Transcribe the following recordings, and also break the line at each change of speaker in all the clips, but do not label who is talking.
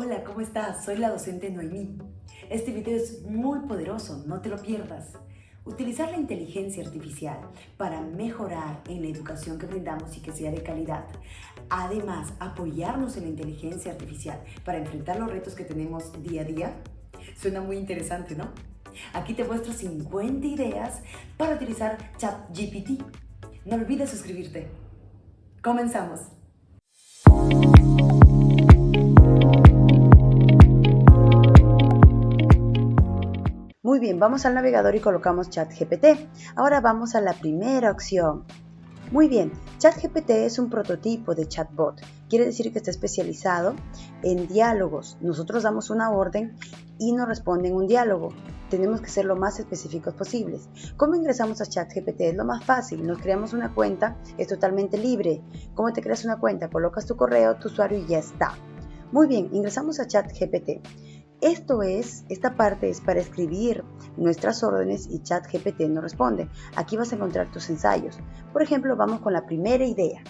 Hola, ¿cómo estás? Soy la docente Noemí. Este video es muy poderoso, no te lo pierdas. Utilizar la inteligencia artificial para mejorar en la educación que brindamos y que sea de calidad. Además, apoyarnos en la inteligencia artificial para enfrentar los retos que tenemos día a día. Suena muy interesante, ¿no? Aquí te muestro 50 ideas para utilizar ChatGPT. No olvides suscribirte. Comenzamos. Muy bien, vamos al navegador y colocamos ChatGPT. Ahora vamos a la primera opción. Muy bien, ChatGPT es un prototipo de chatbot. Quiere decir que está especializado en diálogos. Nosotros damos una orden y nos responden un diálogo. Tenemos que ser lo más específicos posibles. ¿Cómo ingresamos a ChatGPT? Es lo más fácil. Nos creamos una cuenta, es totalmente libre. ¿Cómo te creas una cuenta? Colocas tu correo, tu usuario y ya está. Muy bien, ingresamos a ChatGPT. Esta parte es para escribir nuestras órdenes y ChatGPT nos responde. Aquí vas a encontrar tus ensayos. Por ejemplo, vamos con la primera idea.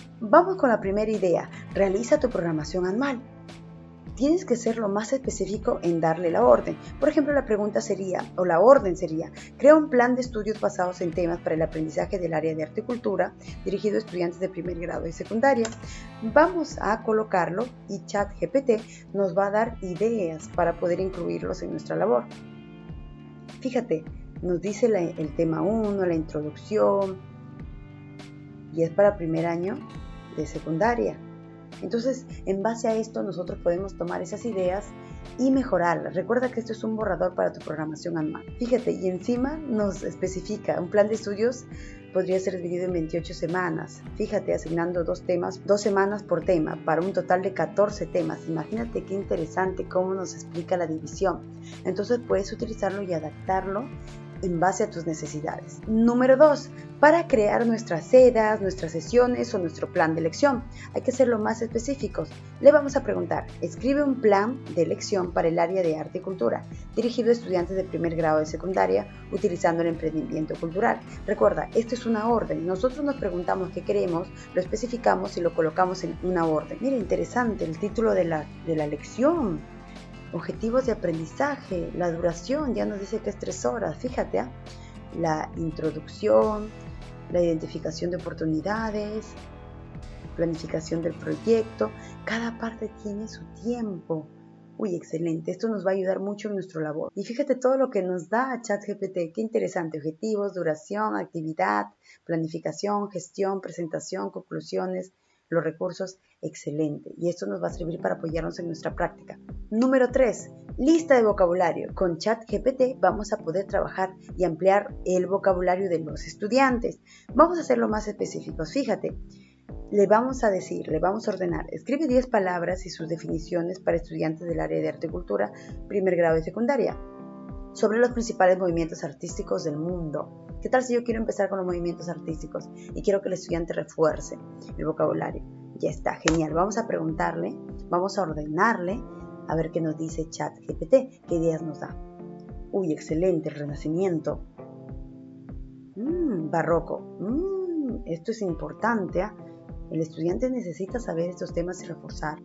Realiza tu programación anual. Tienes que ser lo más específico en darle la orden. Por ejemplo, la orden sería, crea un plan de estudios basados en temas para el aprendizaje del área de arte y cultura, dirigido a estudiantes de primer grado y secundaria. Vamos a colocarlo y ChatGPT nos va a dar ideas para poder incluirlos en nuestra labor. Fíjate, nos dice el tema 1, la introducción, y es para primer año de secundaria. Entonces, en base a esto, nosotros podemos tomar esas ideas y mejorarlas. Recuerda que esto es un borrador para tu programación anual. Fíjate, y encima nos especifica, un plan de estudios podría ser dividido en 28 semanas. Fíjate, asignando 2 semanas por tema, para un total de 14 temas. Imagínate qué interesante cómo nos explica la división. Entonces, puedes utilizarlo y adaptarlo en base a tus necesidades. Número 2. Para crear nuestras sedas, nuestras sesiones o nuestro plan de lección. Hay que ser lo más específicos. Le vamos a preguntar, escribe un plan de lección para el área de arte y cultura, dirigido a estudiantes de primer grado de secundaria, utilizando el emprendimiento cultural. Recuerda, esto es una orden. Nosotros nos preguntamos qué queremos, lo especificamos y lo colocamos en una orden. Mira, interesante el título de la lección. Objetivos de aprendizaje, la duración, ya nos dice que es 3 horas, fíjate, la introducción, la identificación de oportunidades, planificación del proyecto, cada parte tiene su tiempo. Uy, excelente, esto nos va a ayudar mucho en nuestra labor. Y fíjate todo lo que nos da ChatGPT, qué interesante, objetivos, duración, actividad, planificación, gestión, presentación, conclusiones, los recursos, excelente. Y esto nos va a servir para apoyarnos en nuestra práctica. Número 3. Lista de vocabulario. Con ChatGPT vamos a poder trabajar y ampliar el vocabulario de los estudiantes. Vamos a hacerlo más específicos. Fíjate, le vamos a ordenar, escribe 10 palabras y sus definiciones para estudiantes del área de arte y cultura, primer grado y secundaria, sobre los principales movimientos artísticos del mundo. ¿Qué tal si yo quiero empezar con los movimientos artísticos y quiero que el estudiante refuerce el vocabulario? Ya está, genial. Vamos a preguntarle, vamos a ordenarle, a ver qué nos dice ChatGPT, qué ideas nos da. Uy, excelente, el Renacimiento. Barroco. Esto es importante, ¿eh? El estudiante necesita saber estos temas y reforzar.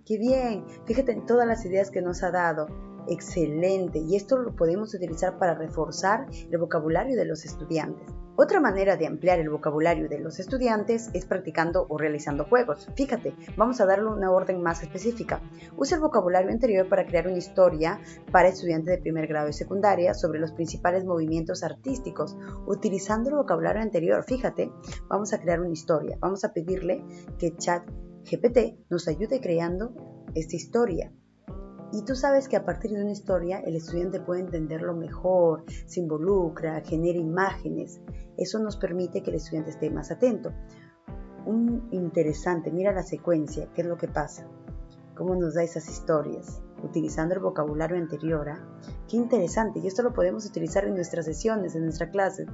¡Qué bien! Fíjate en todas las ideas que nos ha dado. ¡Excelente! Y esto lo podemos utilizar para reforzar el vocabulario de los estudiantes. Otra manera de ampliar el vocabulario de los estudiantes es practicando o realizando juegos. Fíjate, vamos a darle una orden más específica. Usa el vocabulario anterior para crear una historia para estudiantes de primer grado y secundaria sobre los principales movimientos artísticos. Utilizando el vocabulario anterior, fíjate, vamos a crear una historia. Vamos a pedirle que ChatGPT nos ayude creando esta historia. Y tú sabes que a partir de una historia el estudiante puede entenderlo mejor, se involucra, genera imágenes. Eso nos permite que el estudiante esté más atento. Interesante, mira la secuencia, qué es lo que pasa, cómo nos da esas historias, utilizando el vocabulario anterior. Qué interesante, y esto lo podemos utilizar en nuestras sesiones, en nuestra clase.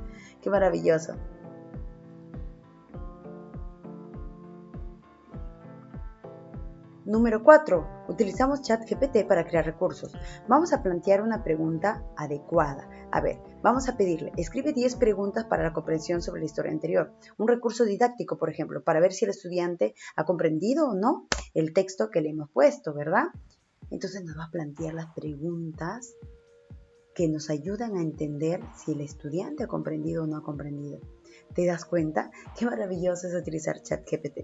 Qué maravilloso. Número 4. Utilizamos ChatGPT para crear recursos. Vamos a plantear una pregunta adecuada. A ver, vamos a pedirle, escribe 10 preguntas para la comprensión sobre la historia anterior. Un recurso didáctico, por ejemplo, para ver si el estudiante ha comprendido o no el texto que le hemos puesto, ¿verdad? Entonces nos va a plantear las preguntas que nos ayudan a entender si el estudiante ha comprendido o no ha comprendido. ¿Te das cuenta? Qué maravilloso es utilizar ChatGPT.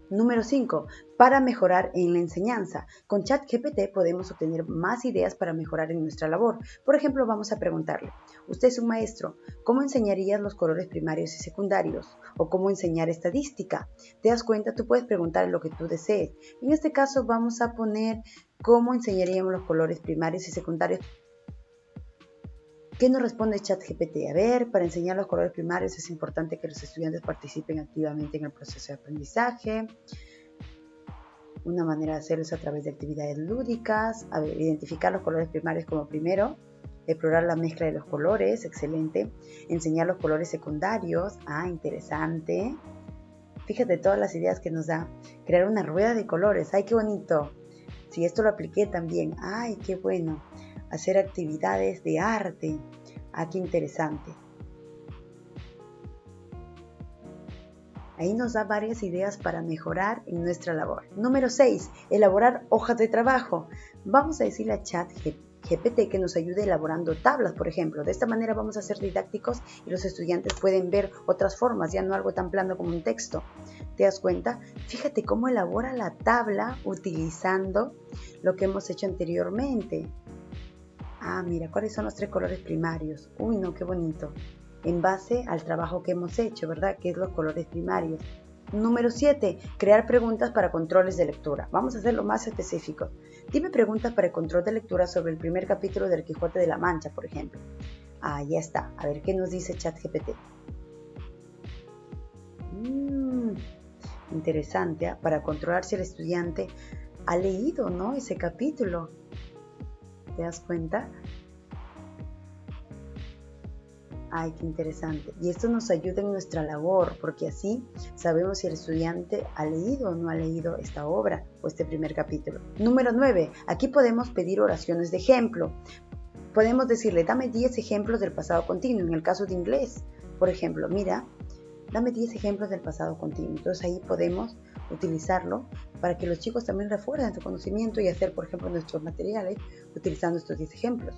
Número 5. Para mejorar en la enseñanza. Con ChatGPT podemos obtener más ideas para mejorar en nuestra labor. Por ejemplo, vamos a preguntarle, usted es un maestro, ¿cómo enseñarías los colores primarios y secundarios? ¿O cómo enseñar estadística? ¿Te das cuenta? Tú puedes preguntar lo que tú desees. En este caso vamos a poner cómo enseñaríamos los colores primarios y secundarios. ¿Qué nos responde ChatGPT? A ver, para enseñar los colores primarios es importante que los estudiantes participen activamente en el proceso de aprendizaje. Una manera de hacerlo es a través de actividades lúdicas. A ver, identificar los colores primarios como primero. Explorar la mezcla de los colores, excelente. Enseñar los colores secundarios, interesante. Fíjate todas las ideas que nos da. Crear una rueda de colores, ¡ay, qué bonito! Si esto lo apliqué también, ¡ay, qué bueno! Hacer actividades de arte, qué interesante. Ahí nos da varias ideas para mejorar en nuestra labor. Número 6. Elaborar hojas de trabajo. Vamos a decirle a ChatGPT que nos ayude elaborando tablas, por ejemplo. De esta manera vamos a ser didácticos y los estudiantes pueden ver otras formas, ya no algo tan plano como un texto. ¿Te das cuenta? Fíjate cómo elabora la tabla utilizando lo que hemos hecho anteriormente. Mira, ¿cuáles son los 3 colores primarios? Uy, no, qué bonito. En base al trabajo que hemos hecho, ¿verdad? Que es los colores primarios. Número 7. Crear preguntas para controles de lectura. Vamos a hacerlo más específico. Dime preguntas para el control de lectura sobre el primer capítulo del Quijote de la Mancha, por ejemplo. Ya está. A ver qué nos dice ChatGPT. Interesante, para controlar si el estudiante ha leído, ¿no? Ese capítulo. ¿Te das cuenta? Ay, qué interesante. Y esto nos ayuda en nuestra labor, porque así sabemos si el estudiante ha leído o no ha leído esta obra o este primer capítulo. Número 9. Aquí podemos pedir oraciones de ejemplo. Podemos decirle, dame 10 ejemplos del pasado continuo. En el caso de inglés, por ejemplo, mira, dame 10 ejemplos del pasado continuo. Entonces ahí podemos utilizarlo para que los chicos también refuercen su conocimiento y hacer, por ejemplo, nuestros materiales utilizando estos 10 ejemplos.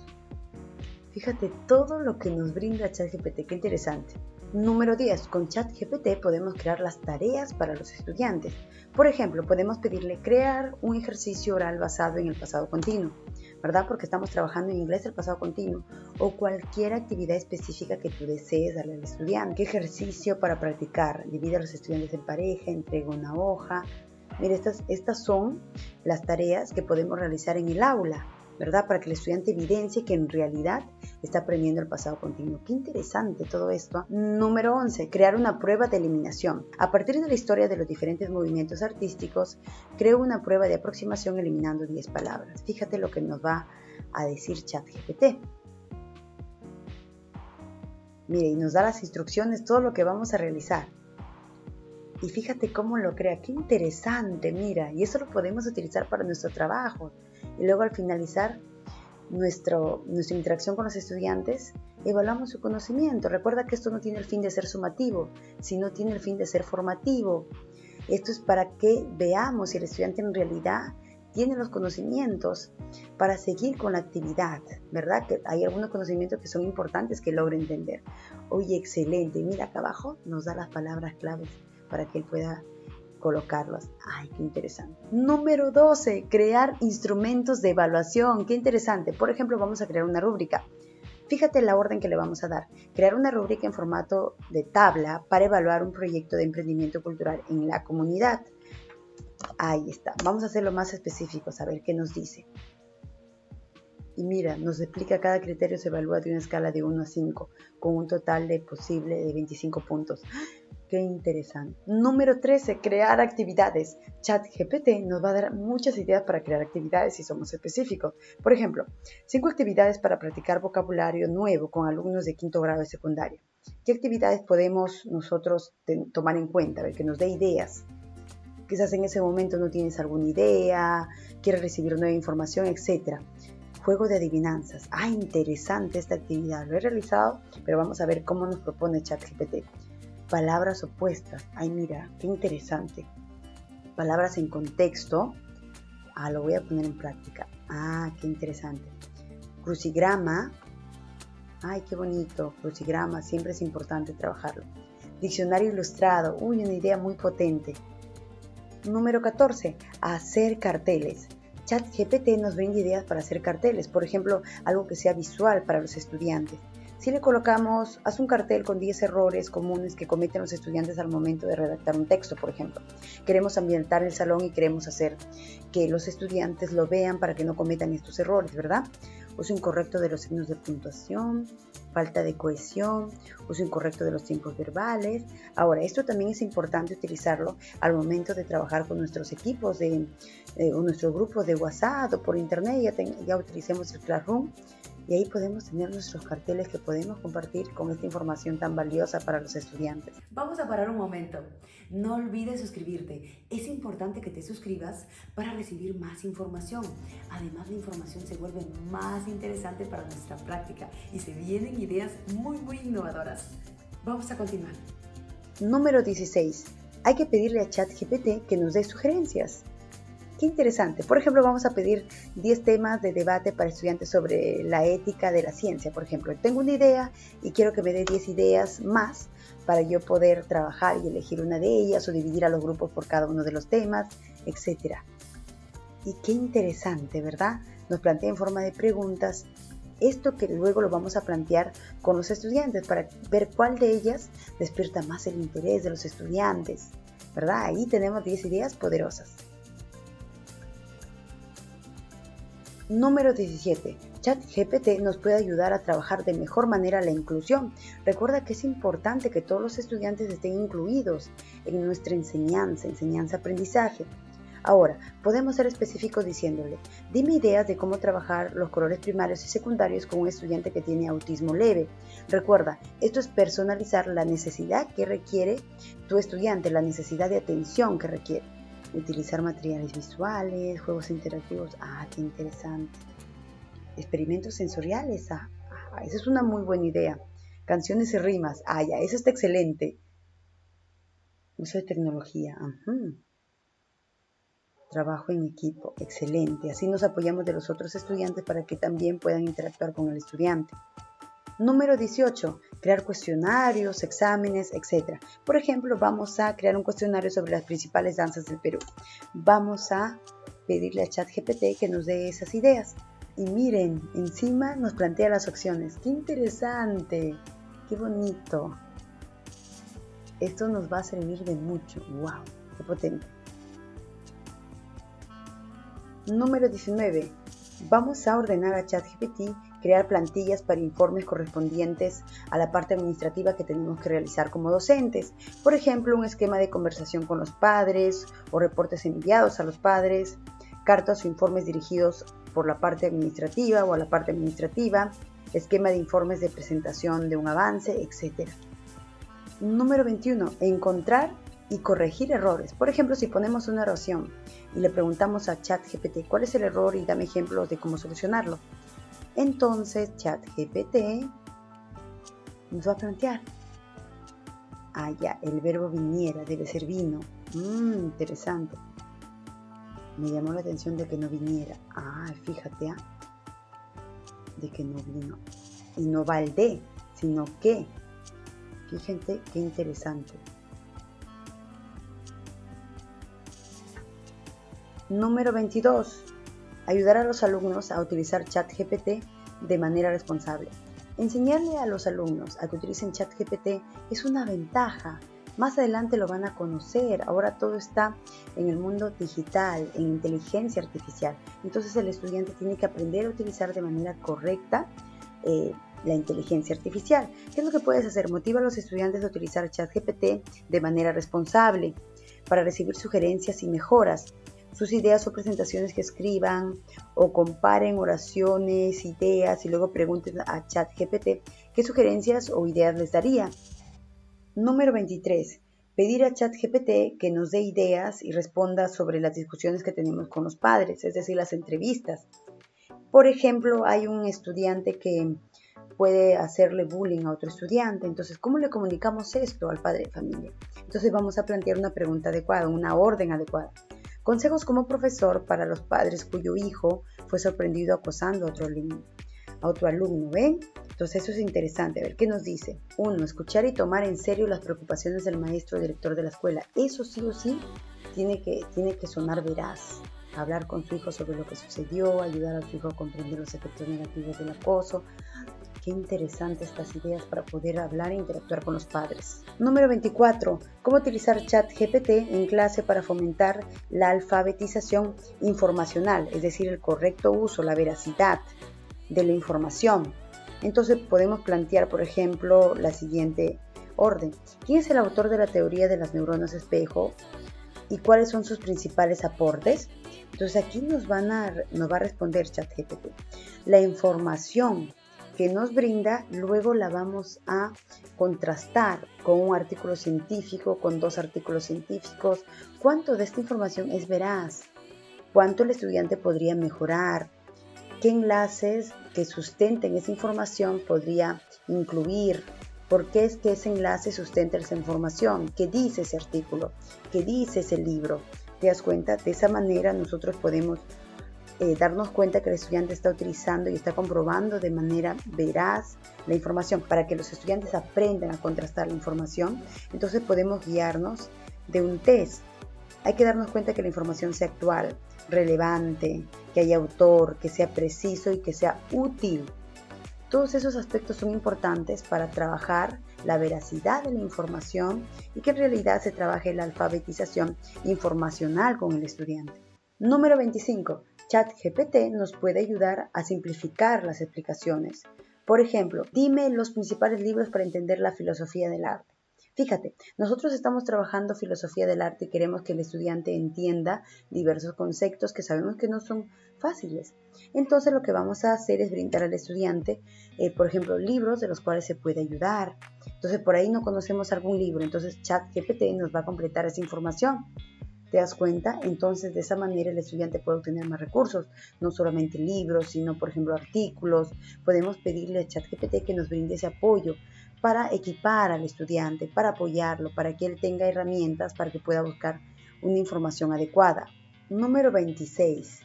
Fíjate todo lo que nos brinda ChatGPT, qué interesante. Número 10. Con ChatGPT podemos crear las tareas para los estudiantes. Por ejemplo, podemos pedirle crear un ejercicio oral basado en el pasado continuo, ¿verdad? Porque estamos trabajando en inglés el pasado continuo, o cualquier actividad específica que tú desees darle al estudiante. ¿Qué ejercicio para practicar? Divide a los estudiantes en pareja, entrega una hoja. Mira, estas son las tareas que podemos realizar en el aula, ¿verdad? Para que el estudiante evidencie que en realidad está aprendiendo el pasado continuo. Qué interesante todo esto. Número 11. Crear una prueba de eliminación. A partir de la historia de los diferentes movimientos artísticos, creo una prueba de aproximación eliminando 10 palabras. Fíjate lo que nos va a decir ChatGPT. Mire, y nos da las instrucciones, todo lo que vamos a realizar. Y fíjate cómo lo crea. Qué interesante, mira. Y eso lo podemos utilizar para nuestro trabajo. Y luego al finalizar nuestra interacción con los estudiantes, evaluamos su conocimiento. Recuerda que esto no tiene el fin de ser sumativo, sino tiene el fin de ser formativo. Esto es para que veamos si el estudiante en realidad tiene los conocimientos para seguir con la actividad, ¿verdad? Que hay algunos conocimientos que son importantes que logre entender. Oye, excelente. Mira, acá abajo nos da las palabras claves para que él pueda colocarlos. Ay, qué interesante. Número 12. Crear instrumentos de evaluación. Qué interesante. Por ejemplo, vamos a crear una rúbrica. Fíjate la orden que le vamos a dar. Crear una rúbrica en formato de tabla para evaluar un proyecto de emprendimiento cultural en la comunidad. Ahí está. Vamos a hacerlo más específico, a ver qué nos dice. Y mira, nos explica cada criterio se evalúa de una escala de 1 a 5, con un total de posible de 25 puntos. Qué interesante. Número 13. Crear actividades. ChatGPT nos va a dar muchas ideas para crear actividades si somos específicos. Por ejemplo, 5 actividades para practicar vocabulario nuevo con alumnos de quinto grado de secundaria. ¿Qué actividades podemos nosotros tomar en cuenta? A ver, que nos dé ideas. Quizás en ese momento no tienes alguna idea, quieres recibir nueva información, etc. Juego de adivinanzas. Interesante esta actividad. Lo he realizado, pero vamos a ver cómo nos propone ChatGPT. Palabras opuestas. Mira, qué interesante. Palabras en contexto. Lo voy a poner en práctica. Qué interesante. Crucigrama. Ay, qué bonito. Crucigrama, siempre es importante trabajarlo. Diccionario ilustrado. Una idea muy potente. Número 14. Hacer carteles. ChatGPT nos brinda ideas para hacer carteles. Por ejemplo, algo que sea visual para los estudiantes. Si le colocamos, haz un cartel con 10 errores comunes que cometen los estudiantes al momento de redactar un texto, por ejemplo. Queremos ambientar el salón y queremos hacer que los estudiantes lo vean para que no cometan estos errores, ¿verdad? Uso incorrecto de los signos de puntuación, falta de cohesión, uso incorrecto de los tiempos verbales. Ahora, esto también es importante utilizarlo al momento de trabajar con nuestros equipos o nuestros grupos de WhatsApp o por internet. Ya utilicemos el Classroom. Y ahí podemos tener nuestros carteles que podemos compartir con esta información tan valiosa para los estudiantes.
Vamos a parar un momento. No olvides suscribirte. Es importante que te suscribas para recibir más información. Además, la información se vuelve más interesante para nuestra práctica y se vienen ideas muy innovadoras. Vamos a continuar.
Número 16. Hay que pedirle a ChatGPT que nos dé sugerencias. Qué interesante. Por ejemplo, vamos a pedir 10 temas de debate para estudiantes sobre la ética de la ciencia. Por ejemplo, tengo una idea y quiero que me dé 10 ideas más para yo poder trabajar y elegir una de ellas o dividir a los grupos por cada uno de los temas, etc. Y qué interesante, ¿verdad? Nos plantea en forma de preguntas esto que luego lo vamos a plantear con los estudiantes para ver cuál de ellas despierta más el interés de los estudiantes, ¿verdad? Ahí tenemos 10 ideas poderosas. Número 17. ChatGPT nos puede ayudar a trabajar de mejor manera la inclusión. Recuerda que es importante que todos los estudiantes estén incluidos en nuestra enseñanza-aprendizaje. Ahora, podemos ser específicos diciéndole, dime ideas de cómo trabajar los colores primarios y secundarios con un estudiante que tiene autismo leve. Recuerda, esto es personalizar la necesidad que requiere tu estudiante, la necesidad de atención que requiere. Utilizar materiales visuales, juegos interactivos. Qué interesante. Experimentos sensoriales. Esa es una muy buena idea. Canciones y rimas. Ya, eso está excelente. Uso de tecnología. Trabajo en equipo. Excelente. Así nos apoyamos de los otros estudiantes para que también puedan interactuar con el estudiante. Número 18. Crear cuestionarios, exámenes, etc. Por ejemplo, vamos a crear un cuestionario sobre las principales danzas del Perú. Vamos a pedirle a ChatGPT que nos dé esas ideas. Y miren, encima nos plantea las opciones. ¡Qué interesante! ¡Qué bonito! Esto nos va a servir de mucho. ¡Wow! ¡Qué potente! Número 19. Vamos a ordenar a ChatGPT crear plantillas para informes correspondientes a la parte administrativa que tenemos que realizar como docentes. Por ejemplo, un esquema de conversación con los padres o reportes enviados a los padres, cartas o informes dirigidos por la parte administrativa o a la parte administrativa, esquema de informes de presentación de un avance, etc. Número 21. Encontrar y corregir errores. Por ejemplo, si ponemos una oración y le preguntamos a ChatGPT cuál es el error y dame ejemplos de cómo solucionarlo. Entonces ChatGPT nos va a plantear. El verbo viniera, debe ser vino. Interesante. Me llamó la atención de que no viniera. Fíjate, de que no vino. Y no va el de, sino que. Fíjense qué interesante. Número 22. Ayudar a los alumnos a utilizar ChatGPT de manera responsable. Enseñarle a los alumnos a que utilicen ChatGPT es una ventaja. Más adelante lo van a conocer. Ahora todo está en el mundo digital, en inteligencia artificial. Entonces el estudiante tiene que aprender a utilizar de manera correcta la inteligencia artificial. ¿Qué es lo que puedes hacer? Motiva a los estudiantes a utilizar ChatGPT de manera responsable para recibir sugerencias y mejoras. Sus ideas o presentaciones que escriban o comparen oraciones, ideas y luego pregunten a ChatGPT qué sugerencias o ideas les daría. Número 23. Pedir a ChatGPT que nos dé ideas y responda sobre las discusiones que tenemos con los padres, es decir, las entrevistas. Por ejemplo, hay un estudiante que puede hacerle bullying a otro estudiante. Entonces, ¿cómo le comunicamos esto al padre de familia? Entonces vamos a plantear una pregunta adecuada, una orden adecuada. Consejos como profesor para los padres cuyo hijo fue sorprendido acosando a otro alumno, ¿ven? Entonces eso es interesante. A ver, ¿qué nos dice? 1. Escuchar y tomar en serio las preocupaciones del maestro o director de la escuela. Eso sí o sí tiene que sonar veraz. Hablar con su hijo sobre lo que sucedió, ayudar a su hijo a comprender los efectos negativos del acoso. Qué interesantes estas ideas para poder hablar e interactuar con los padres. Número 24. ¿Cómo utilizar ChatGPT en clase para fomentar la alfabetización informacional? Es decir, el correcto uso, la veracidad de la información. Entonces podemos plantear, por ejemplo, la siguiente orden. ¿Quién es el autor de la teoría de las neuronas espejo? ¿Y cuáles son sus principales aportes? Entonces aquí nos va a responder ChatGPT. La información que nos brinda, luego la vamos a contrastar con un artículo científico, con 2 artículos científicos. ¿Cuánto de esta información es veraz? ¿Cuánto el estudiante podría mejorar? ¿Qué enlaces que sustenten esa información podría incluir? ¿Por qué es que ese enlace sustenta esa información? ¿Qué dice ese artículo? ¿Qué dice ese libro? ¿Te das cuenta? De esa manera nosotros podemos darnos cuenta que el estudiante está utilizando y está comprobando de manera veraz la información para que los estudiantes aprendan a contrastar la información. Entonces podemos guiarnos de un test. Hay que darnos cuenta que la información sea actual, relevante, que haya autor, que sea preciso y que sea útil. Todos esos aspectos son importantes para trabajar la veracidad de la información y que en realidad se trabaje la alfabetización informacional con el estudiante. Número 25. ChatGPT nos puede ayudar a simplificar las explicaciones. Por ejemplo, dime los principales libros para entender la filosofía del arte. Fíjate, nosotros estamos trabajando filosofía del arte y queremos que el estudiante entienda diversos conceptos que sabemos que no son fáciles. Entonces lo que vamos a hacer es brindar al estudiante, por ejemplo, libros de los cuales se puede ayudar. Entonces por ahí no conocemos algún libro, entonces ChatGPT nos va a completar esa información. ¿Te das cuenta? Entonces de esa manera el estudiante puede obtener más recursos, no solamente libros, sino por ejemplo artículos. Podemos pedirle a ChatGPT que nos brinde ese apoyo para equipar al estudiante, para apoyarlo, para que él tenga herramientas para que pueda buscar una información adecuada. Número 26.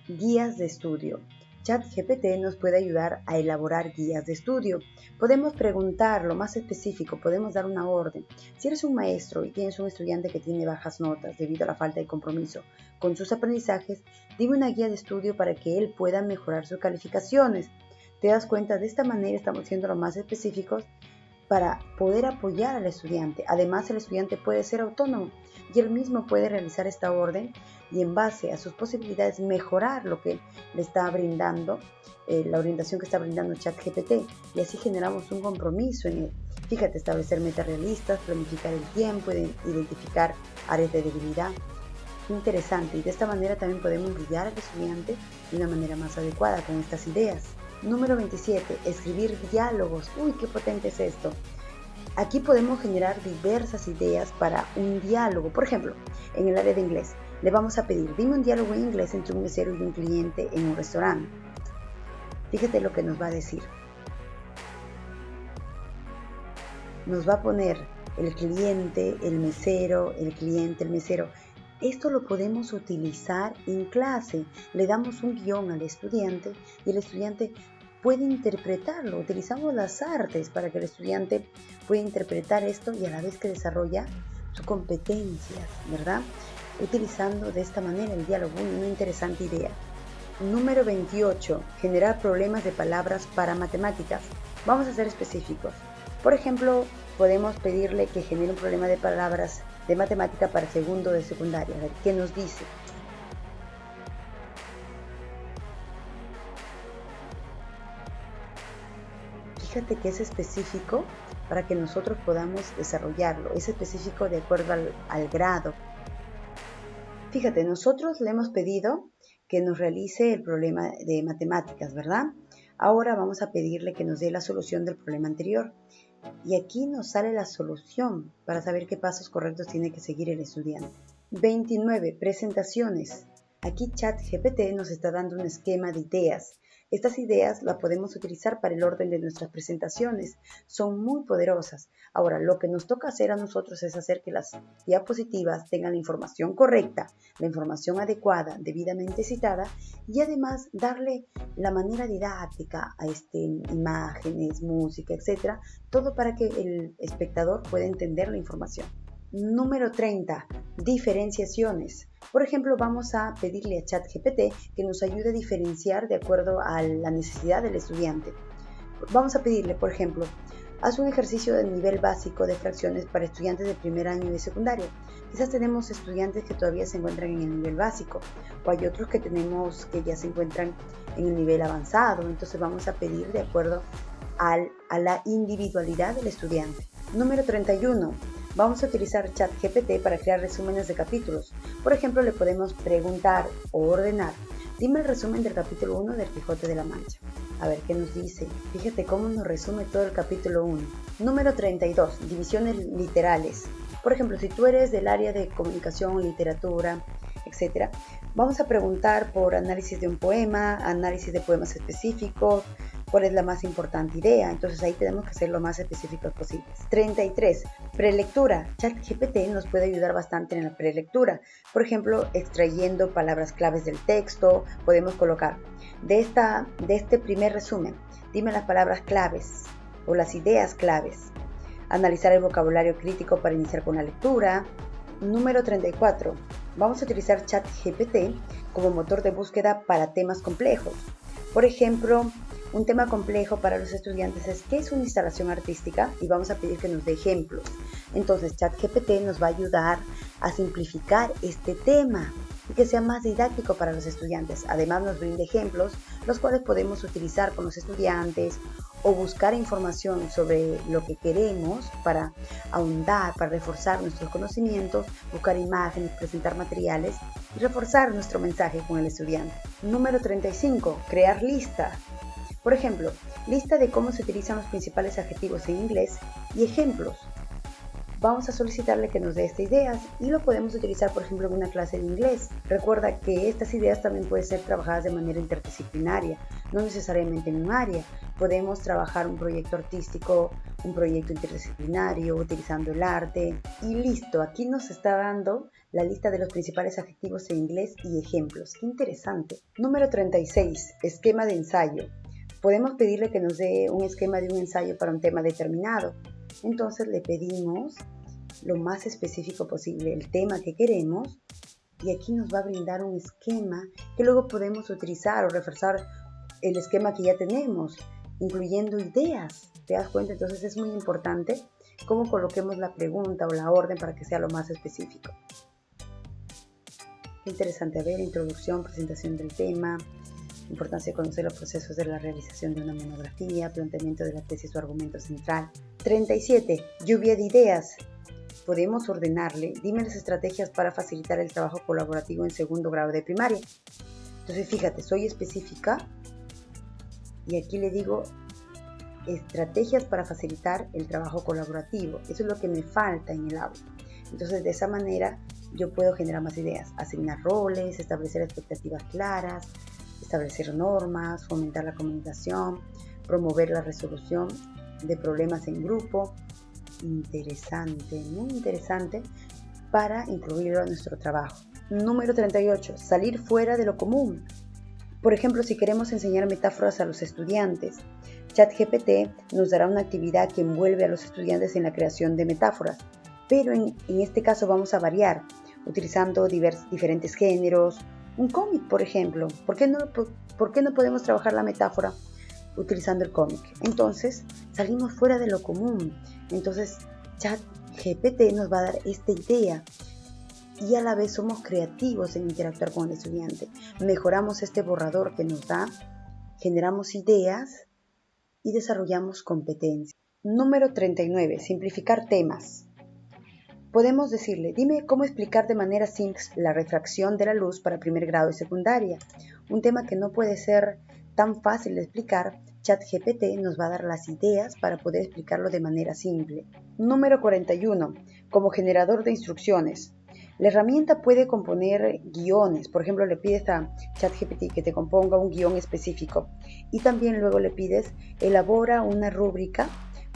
Guías de estudio. ChatGPT nos puede ayudar a elaborar guías de estudio. Podemos preguntar lo más específico, podemos dar una orden. Si eres un maestro y tienes un estudiante que tiene bajas notas debido a la falta de compromiso con sus aprendizajes, dime una guía de estudio para que él pueda mejorar sus calificaciones. ¿Te das cuenta? De esta manera estamos siendo lo más específicos para poder apoyar al estudiante. Además, el estudiante puede ser autónomo y él mismo puede realizar esta orden y en base a sus posibilidades mejorar lo que le está brindando, la orientación que está brindando ChatGPT, y así generamos un compromiso en él. Fíjate, establecer metas realistas, planificar el tiempo, identificar áreas de debilidad. Interesante, y de esta manera también podemos guiar al estudiante de una manera más adecuada con estas ideas. Número 27. Escribir diálogos. Uy, qué potente es esto. Aquí podemos generar diversas ideas para un diálogo. Por ejemplo, en el área de inglés, le vamos a pedir, dime un diálogo en inglés entre un mesero y un cliente en un restaurante. Fíjate lo que nos va a decir. Nos va a poner el cliente, el mesero, el cliente, el mesero. Esto lo podemos utilizar en clase. Le damos un guión al estudiante y el estudiante puede interpretarlo. Utilizamos las artes para que el estudiante pueda interpretar esto y a la vez que desarrolla sus competencias, ¿verdad? Utilizando de esta manera el diálogo, una interesante idea. Número 28. Generar problemas de palabras para matemáticas. Vamos a ser específicos. Por ejemplo, podemos pedirle que genere un problema de palabras de matemática para segundo de secundaria. A ver, ¿qué nos dice? Fíjate que es específico para que nosotros podamos desarrollarlo. Es específico de acuerdo al grado. Fíjate, nosotros le hemos pedido que nos realice el problema de matemáticas, ¿verdad? Ahora vamos a pedirle que nos dé la solución del problema anterior. Y aquí nos sale la solución para saber qué pasos correctos tiene que seguir el estudiante. 29. Presentaciones. Aquí ChatGPT nos está dando un esquema de ideas Estas ideas las podemos utilizar para el orden de nuestras presentaciones. Son muy poderosas. Ahora, lo que nos toca hacer a nosotros es hacer que las diapositivas tengan la información correcta, la información adecuada, debidamente citada y además darle la manera didáctica a imágenes, música, etcétera, todo para que el espectador pueda entender la información. Número 30. Diferenciaciones. Por ejemplo, vamos a pedirle a ChatGPT que nos ayude a diferenciar de acuerdo a la necesidad del estudiante. Vamos a pedirle, por ejemplo, haz un ejercicio de nivel básico de fracciones para estudiantes de primer año de secundaria. Quizás tenemos estudiantes que todavía se encuentran en el nivel básico o hay otros que tenemos que ya se encuentran en el nivel avanzado. Entonces vamos a pedir de acuerdo a la individualidad del estudiante. Número 31. Vamos a utilizar ChatGPT para crear resúmenes de capítulos. Por ejemplo, le podemos preguntar o ordenar: dime el resumen del capítulo 1 del Quijote de la Mancha. A ver qué nos dice. Fíjate cómo nos resume todo el capítulo 1. Número 32. Divisiones literales. Por ejemplo, si tú eres del área de comunicación, literatura, etc., vamos a preguntar por análisis de un poema, análisis de poemas específicos, cuál es la más importante idea. Entonces ahí tenemos que ser lo más específicos posibles. 33. Prelectura. ChatGPT nos puede ayudar bastante en la prelectura. Por ejemplo, extrayendo palabras claves del texto, podemos colocar de este primer resumen, dime las palabras claves o las ideas claves. Analizar el vocabulario crítico para iniciar con la lectura. Número 34. Vamos a utilizar ChatGPT como motor de búsqueda para temas complejos. Por ejemplo, un tema complejo para los estudiantes es ¿qué es una instalación artística? Y vamos a pedir que nos dé ejemplos. Entonces ChatGPT nos va a ayudar a simplificar este tema y que sea más didáctico para los estudiantes. Además nos brinda ejemplos, los cuales podemos utilizar con los estudiantes o buscar información sobre lo que queremos para ahondar, para reforzar nuestros conocimientos, buscar imágenes, presentar materiales y reforzar nuestro mensaje con el estudiante. Número 35. Crear listas. Por ejemplo, lista de cómo se utilizan los principales adjetivos en inglés y ejemplos. Vamos a solicitarle que nos dé estas ideas y lo podemos utilizar, por ejemplo, en una clase de inglés. Recuerda que estas ideas también pueden ser trabajadas de manera interdisciplinaria, no necesariamente en un área. Podemos trabajar un proyecto artístico, un proyecto interdisciplinario, utilizando el arte. Y listo, aquí nos está dando la lista de los principales adjetivos en inglés y ejemplos. ¡Qué interesante! Número 36. Esquema de ensayo. Podemos pedirle que nos dé un esquema de un ensayo para un tema determinado. Entonces le pedimos lo más específico posible el tema que queremos y aquí nos va a brindar un esquema que luego podemos utilizar o reforzar el esquema que ya tenemos, incluyendo ideas. ¿Te das cuenta? Entonces es muy importante cómo coloquemos la pregunta o la orden para que sea lo más específico. Qué interesante. A ver, introducción, presentación del tema. Importancia de conocer los procesos de la realización de una monografía, planteamiento de la tesis o argumento central. 37. Lluvia de ideas. Podemos ordenarle, dime las estrategias para facilitar el trabajo colaborativo en segundo grado de primaria. Entonces fíjate, soy específica y aquí le digo estrategias para facilitar el trabajo colaborativo. Eso es lo que me falta en el aula. Entonces de esa manera yo puedo generar más ideas, asignar roles, establecer expectativas claras, establecer normas, fomentar la comunicación, promover la resolución de problemas en grupo. Interesante, muy interesante para incluirlo en nuestro trabajo. Número 38. Salir fuera de lo común. Por ejemplo, si queremos enseñar metáforas a los estudiantes, ChatGPT nos dará una actividad que envuelve a los estudiantes en la creación de metáforas, pero en este caso vamos a variar, utilizando diferentes géneros. Un cómic, por ejemplo. ¿Por qué no podemos trabajar la metáfora utilizando el cómic? Entonces, salimos fuera de lo común. Entonces, ChatGPT nos va a dar esta idea y a la vez somos creativos en interactuar con el estudiante. Mejoramos este borrador que nos da, generamos ideas y desarrollamos competencias. Número 39. Simplificar temas. Podemos decirle, dime cómo explicar de manera simple la refracción de la luz para primer grado de secundaria. Un tema que no puede ser tan fácil de explicar, ChatGPT nos va a dar las ideas para poder explicarlo de manera simple. Número 41. Como generador de instrucciones. La herramienta puede componer guiones, por ejemplo, le pides a ChatGPT que te componga un guión específico y también luego le pides elabora una rúbrica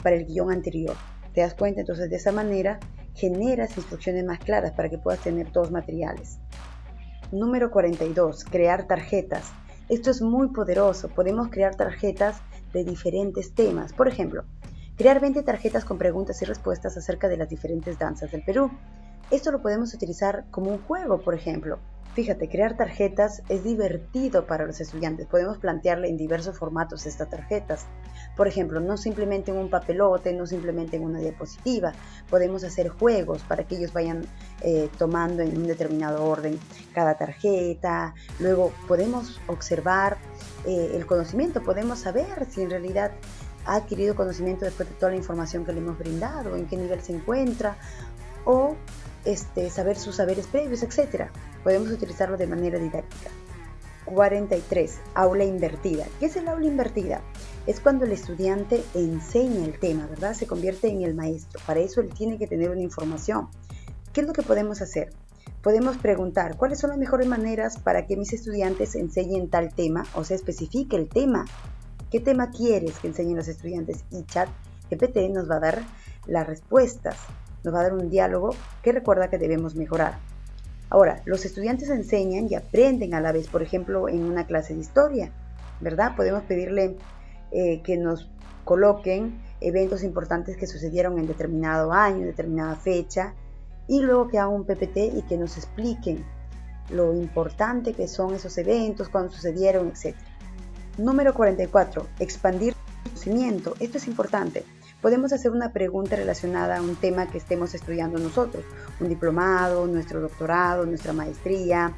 para el guión anterior. ¿Te das cuenta? Entonces de esa manera generas instrucciones más claras para que puedas tener dos materiales. Número 42. Crear tarjetas. Esto es muy poderoso. Podemos crear tarjetas de diferentes temas. Por ejemplo, crear 20 tarjetas con preguntas y respuestas acerca de las diferentes danzas del Perú. Esto lo podemos utilizar como un juego, por ejemplo. Fíjate, crear tarjetas es divertido para los estudiantes. Podemos plantearle en diversos formatos estas tarjetas. Por ejemplo, no simplemente en un papelote, no simplemente en una diapositiva. Podemos hacer juegos para que ellos vayan tomando en un determinado orden cada tarjeta. Luego podemos observar el conocimiento. Podemos saber si en realidad ha adquirido conocimiento después de toda la información que le hemos brindado, en qué nivel se encuentra, o saber sus saberes previos, etc. Podemos utilizarlo de manera didáctica. 43. Aula invertida. ¿Qué es el aula invertida? Es cuando el estudiante enseña el tema, ¿verdad? Se convierte en el maestro. Para eso él tiene que tener una información. ¿Qué es lo que podemos hacer? Podemos preguntar, ¿cuáles son las mejores maneras para que mis estudiantes enseñen tal tema? O sea, especifique el tema. ¿Qué tema quieres que enseñen los estudiantes? Y ChatGPT nos va a dar las respuestas. Nos va a dar un diálogo que recuerda que debemos mejorar. Ahora, los estudiantes enseñan y aprenden a la vez, por ejemplo, en una clase de historia, ¿verdad? Podemos pedirle que nos coloquen eventos importantes que sucedieron en determinado año, en determinada fecha, y luego que haga un PPT y que nos expliquen lo importante que son esos eventos, cuándo sucedieron, etc. Número 44. Expandir conocimiento. Esto es importante. Podemos hacer una pregunta relacionada a un tema que estemos estudiando nosotros, un diplomado, nuestro doctorado, nuestra maestría,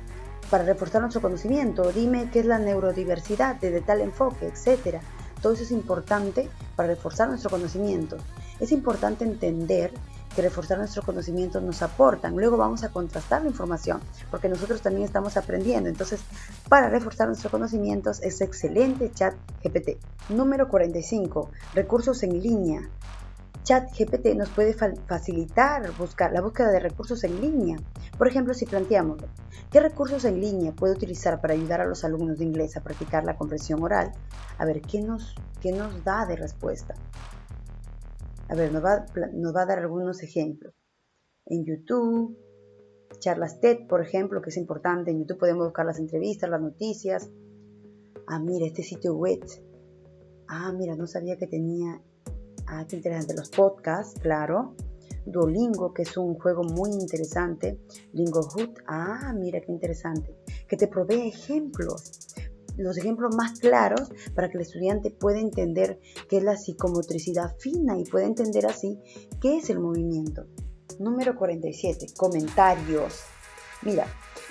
para reforzar nuestro conocimiento. Dime qué es la neurodiversidad desde tal enfoque, etc. Todo eso es importante para reforzar nuestro conocimiento. Es importante entender que reforzar nuestro conocimiento nos aportan. Luego vamos a contrastar la información, porque nosotros también estamos aprendiendo. Entonces, para reforzar nuestros conocimientos es excelente ChatGPT. Número 45. Recursos en línea. ChatGPT nos puede facilitar la búsqueda de recursos en línea. Por ejemplo, si planteamos, ¿qué recursos en línea puedo utilizar para ayudar a los alumnos de inglés a practicar la comprensión oral? A ver, ¿qué nos da de respuesta? A ver, nos va a dar algunos ejemplos. En YouTube, charlas TED, por ejemplo, que es importante. En YouTube podemos buscar las entrevistas, las noticias. Ah, mira, este sitio web. Ah, mira, no sabía que tenía... Ah, qué interesante. Los podcasts, claro. Duolingo, que es un juego muy interesante. Lingohood. Ah, mira, qué interesante. Que te provee ejemplos. Los ejemplos más claros para que el estudiante pueda entender qué es la psicomotricidad fina y pueda entender así qué es el movimiento. Número 47. Comentarios. Mira,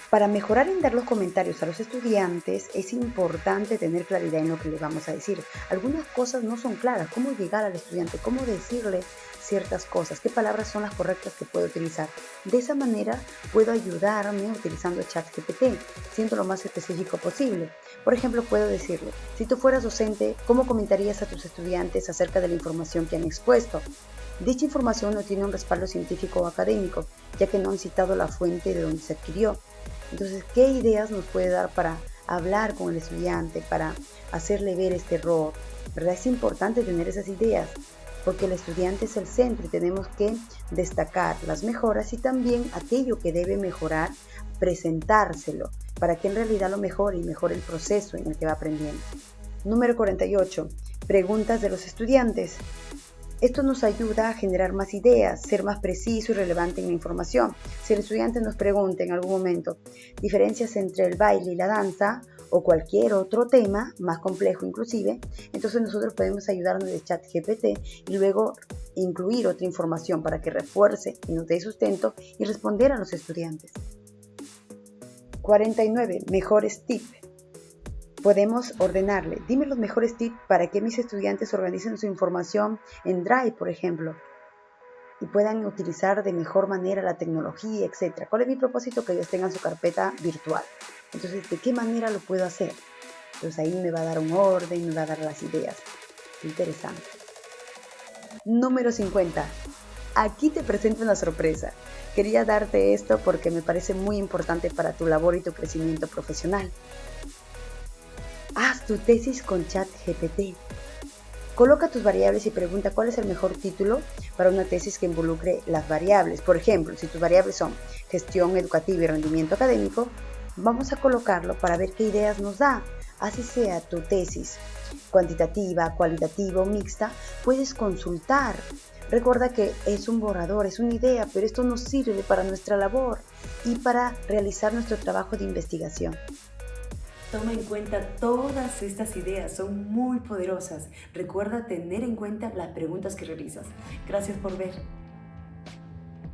para mejorar en dar los comentarios a los estudiantes es importante tener claridad en lo que le vamos a decir. Algunas cosas no son claras. ¿Cómo llegar al estudiante? ¿Cómo decirle ciertas cosas? ¿Qué palabras son las correctas que puedo utilizar? De esa manera puedo ayudarme utilizando ChatGPT, siendo lo más específico posible. Por ejemplo, puedo decirle, si tú fueras docente, ¿cómo comentarías a tus estudiantes acerca de la información que han expuesto? Dicha información no tiene un respaldo científico o académico, ya que no han citado la fuente de donde se adquirió. Entonces, ¿qué ideas nos puede dar para hablar con el estudiante, para hacerle ver este error? ¿Verdad? Es importante tener esas ideas, porque el estudiante es el centro y tenemos que destacar las mejoras y también aquello que debe mejorar, presentárselo, para que en realidad lo mejore y mejore el proceso en el que va aprendiendo. Número 48. Preguntas de los estudiantes. Esto nos ayuda a generar más ideas, ser más preciso y relevante en la información. Si el estudiante nos pregunta en algún momento diferencias entre el baile y la danza o cualquier otro tema, más complejo inclusive, entonces nosotros podemos ayudarnos de ChatGPT y luego incluir otra información para que refuerce y nos dé sustento y responder a los estudiantes. 49. Mejores tips. Podemos ordenarle, dime los mejores tips para que mis estudiantes organicen su información en Drive, por ejemplo, y puedan utilizar de mejor manera la tecnología, etc. ¿Cuál es mi propósito? Que ellos tengan su carpeta virtual. Entonces, ¿de qué manera lo puedo hacer? Entonces ahí me va a dar un orden, me va a dar las ideas. Interesante. Número 50. Aquí te presento una sorpresa. Quería darte esto porque me parece muy importante para tu labor y tu crecimiento profesional. Haz tu tesis con ChatGPT. Coloca tus variables y pregunta cuál es el mejor título para una tesis que involucre las variables. Por ejemplo, si tus variables son gestión educativa y rendimiento académico, vamos a colocarlo para ver qué ideas nos da. Así sea tu tesis cuantitativa, cualitativa o mixta, puedes consultar. Recuerda que es un borrador, es una idea, pero esto nos sirve para nuestra labor y para realizar nuestro trabajo de investigación.
Toma en cuenta todas estas ideas, son muy poderosas. Recuerda tener en cuenta las preguntas que realizas. Gracias por ver.